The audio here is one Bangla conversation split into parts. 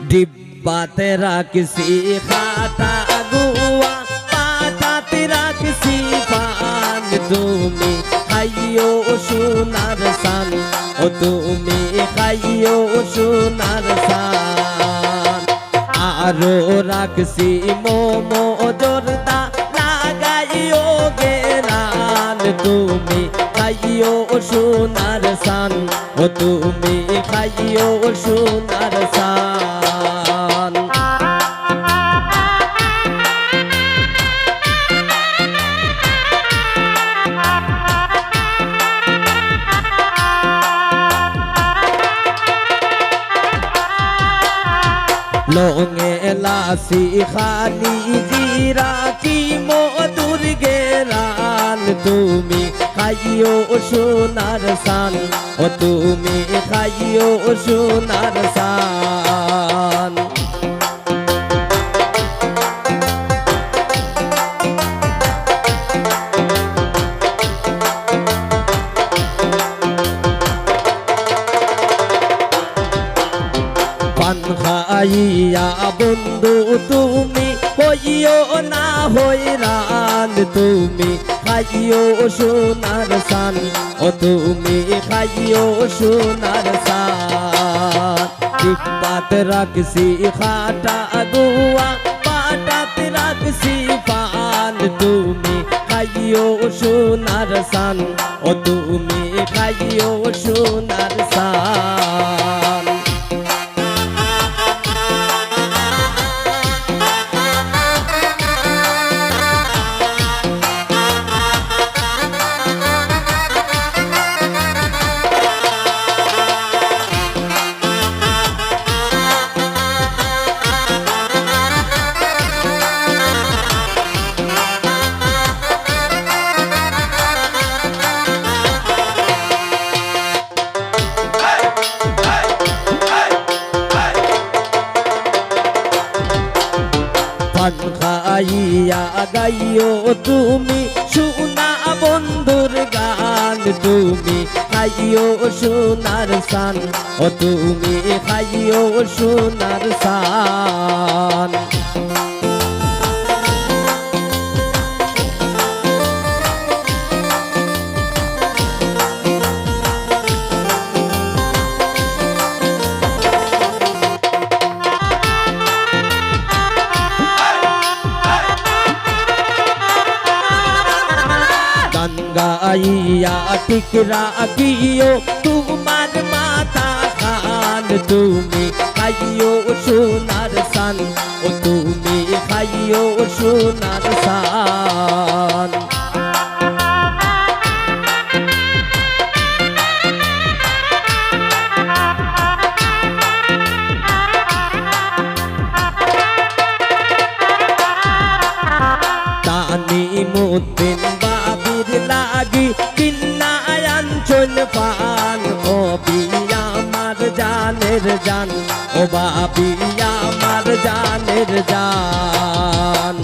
ডিব্বাতে রাখছি খাটা গুয়া, পাটাতে রাখছি পান। তুমি খাইও সোনার সান, ও তুমি খাইও সোনার সান। আরো রাখছি মোমো জর্দা লাগাইও গেরান। তুমি খাইও সোনার সান, ও তুমি খাইও সোনার সান। লঙে লাসি খালি জিরা কি মধুর গেরান। তুমি খাইও সোনার সান, ও তুমি খাইও সোনার সান। পান খাইয়া বন্ধু তুমি হইও না হইরান। তুমি খাইও সোনার সান, ও তুমি খাইও সোনার সান। ডিব্বাতে রাখছি খাটা গুয়া, পাটাতে রাখছি পান। তুমি খাইও সোনার সান, ও তুমি খাইও সোনার সান। পান খাইয়া গাইও তুমি সোনা বন্ধুর গান। তুমি খাইও সোনার সান, ও তুমি খাইও সোনার সান। গাইয়া ঠিক রাখিও তোমার মাথা খান। তুমি খাইও সোনার সান, ও তুমি খাইও সোনার সান। তানিমুদ্দিন বাবির লাগি কিন্না আনছন পান। ও বিয়া আমার জানের জান, ও বাবি আমার জানের জান।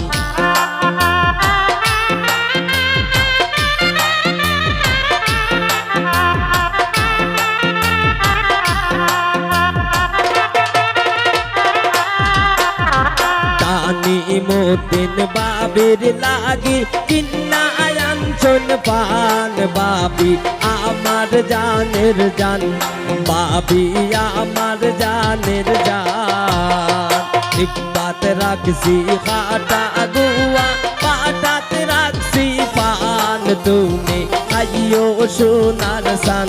তানিমুদ্দিন বাবির লাগি কিন্না আনছন পান। বাবি আমার জানের জান, বাবি আমার জানের জান। ডিব্বাতে রাখছি খাটা গুয়া, পাটাতে রাখছি পান। তুমি খাইও সোনার সান,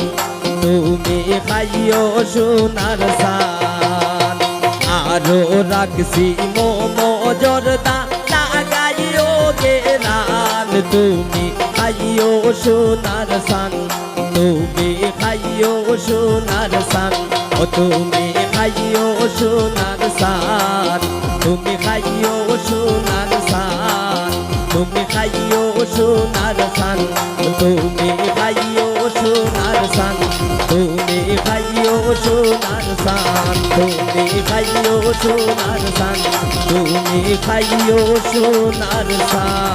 তুমি খাইও সোনার সান। আরো রাখছি মোমো জর্দা লাগাইও গেরান। তুমি খাইও সোনার সান, তুমি খাইও সোনার সান, ও তুমি খাইও সোনার সান। তুমি খাইও সোনার সান, তুমি খাইও সোনার সান, তুমি খাইও সোনার সান। তুমি খাইও সোনার সান, তুমি খাইও সোনার সান, তুমি খাইও সোনার সান।